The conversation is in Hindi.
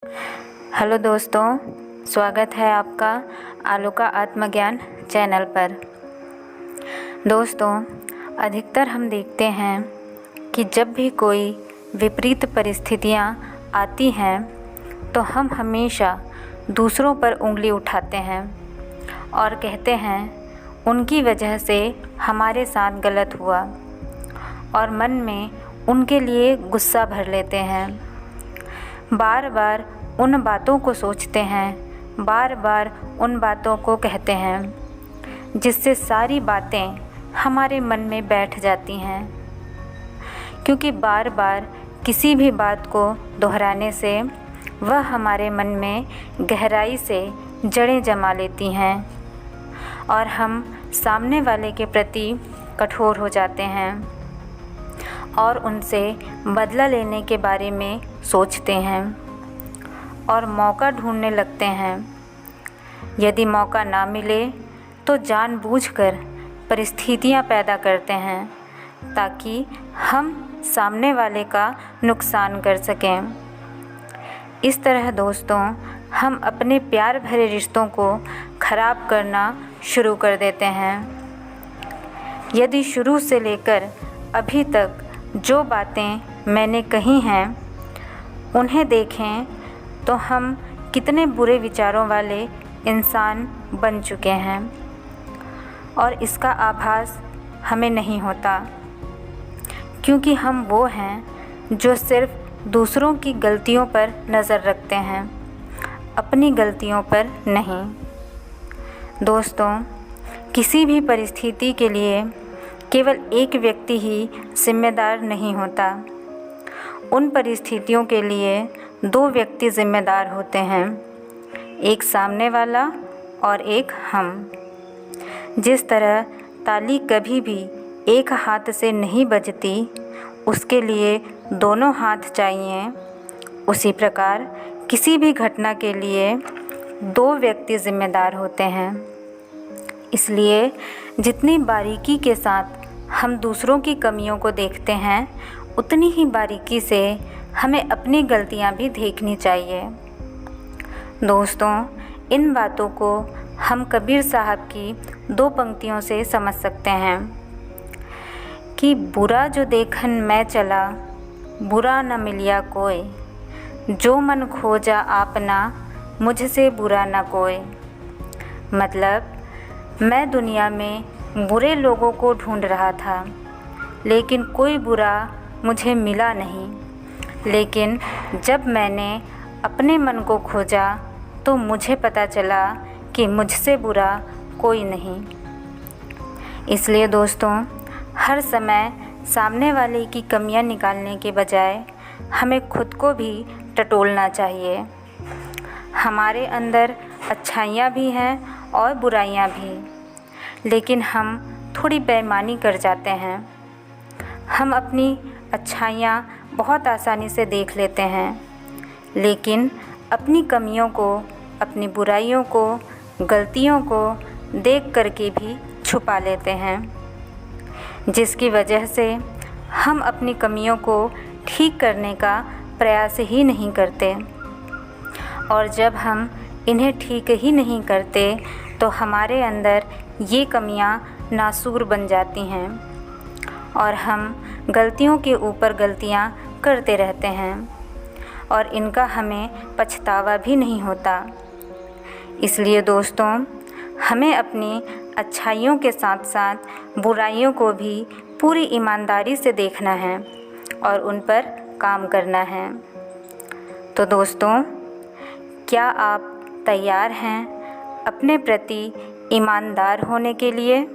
हेलो दोस्तों, स्वागत है आपका आलू का आत्मज्ञान चैनल पर। दोस्तों, अधिकतर हम देखते हैं कि जब भी कोई विपरीत परिस्थितियां आती हैं तो हम हमेशा दूसरों पर उंगली उठाते हैं और कहते हैं उनकी वजह से हमारे साथ गलत हुआ, और मन में उनके लिए गुस्सा भर लेते हैं। बार बार उन बातों को सोचते हैं, बार बार उन बातों को कहते हैं, जिससे सारी बातें हमारे मन में बैठ जाती हैं। क्योंकि बार बार किसी भी बात को दोहराने से वह हमारे मन में गहराई से जड़ें जमा लेती हैं और हम सामने वाले के प्रति कठोर हो जाते हैं और उनसे बदला लेने के बारे में सोचते हैं और मौका ढूंढने लगते हैं। यदि मौका ना मिले तो जानबूझकर परिस्थितियां पैदा करते हैं ताकि हम सामने वाले का नुकसान कर सकें। इस तरह दोस्तों, हम अपने प्यार भरे रिश्तों को ख़राब करना शुरू कर देते हैं। यदि शुरू से लेकर अभी तक जो बातें मैंने कही हैं उन्हें देखें तो हम कितने बुरे विचारों वाले इंसान बन चुके हैं और इसका आभास हमें नहीं होता, क्योंकि हम वो हैं जो सिर्फ़ दूसरों की गलतियों पर नज़र रखते हैं, अपनी गलतियों पर नहीं। दोस्तों, किसी भी परिस्थिति के लिए केवल एक व्यक्ति ही जिम्मेदार नहीं होता। उन परिस्थितियों के लिए दो व्यक्ति जिम्मेदार होते हैं, एक सामने वाला और एक हम। जिस तरह ताली कभी भी एक हाथ से नहीं बजती, उसके लिए दोनों हाथ चाहिए, उसी प्रकार किसी भी घटना के लिए दो व्यक्ति जिम्मेदार होते हैं। इसलिए जितनी बारीकी के साथ हम दूसरों की कमियों को देखते हैं, उतनी ही बारीकी से हमें अपनी गलतियां भी देखनी चाहिए। दोस्तों, इन बातों को हम कबीर साहब की दो पंक्तियों से समझ सकते हैं कि बुरा जो देखन मैं चला, बुरा न मिलिया कोई, जो मन खोजा आपना, मुझसे बुरा न कोई। मतलब, मैं दुनिया में बुरे लोगों को ढूंढ रहा था, लेकिन कोई बुरा मुझे मिला नहीं। लेकिन जब मैंने अपने मन को खोजा तो मुझे पता चला कि मुझसे बुरा कोई नहीं। इसलिए दोस्तों, हर समय सामने वाले की कमियां निकालने के बजाय हमें खुद को भी टटोलना चाहिए। हमारे अंदर अच्छाइयाँ भी हैं और बुराइयाँ भी, लेकिन हम थोड़ी बेईमानी कर जाते हैं। हम अपनी अच्छाइयाँ बहुत आसानी से देख लेते हैं, लेकिन अपनी कमियों को, अपनी बुराइयों को, गलतियों को देख करके भी छुपा लेते हैं, जिसकी वजह से हम अपनी कमियों को ठीक करने का प्रयास ही नहीं करते। और जब हम इन्हें ठीक ही नहीं करते तो हमारे अंदर ये कमियां नासूर बन जाती हैं और हम गलतियों के ऊपर गलतियां करते रहते हैं और इनका हमें पछतावा भी नहीं होता। इसलिए दोस्तों, हमें अपनी अच्छाइयों के साथ साथ बुराइयों को भी पूरी ईमानदारी से देखना है और उन पर काम करना है। तो दोस्तों, क्या आप तैयार हैं अपने प्रति ईमानदार होने के लिए?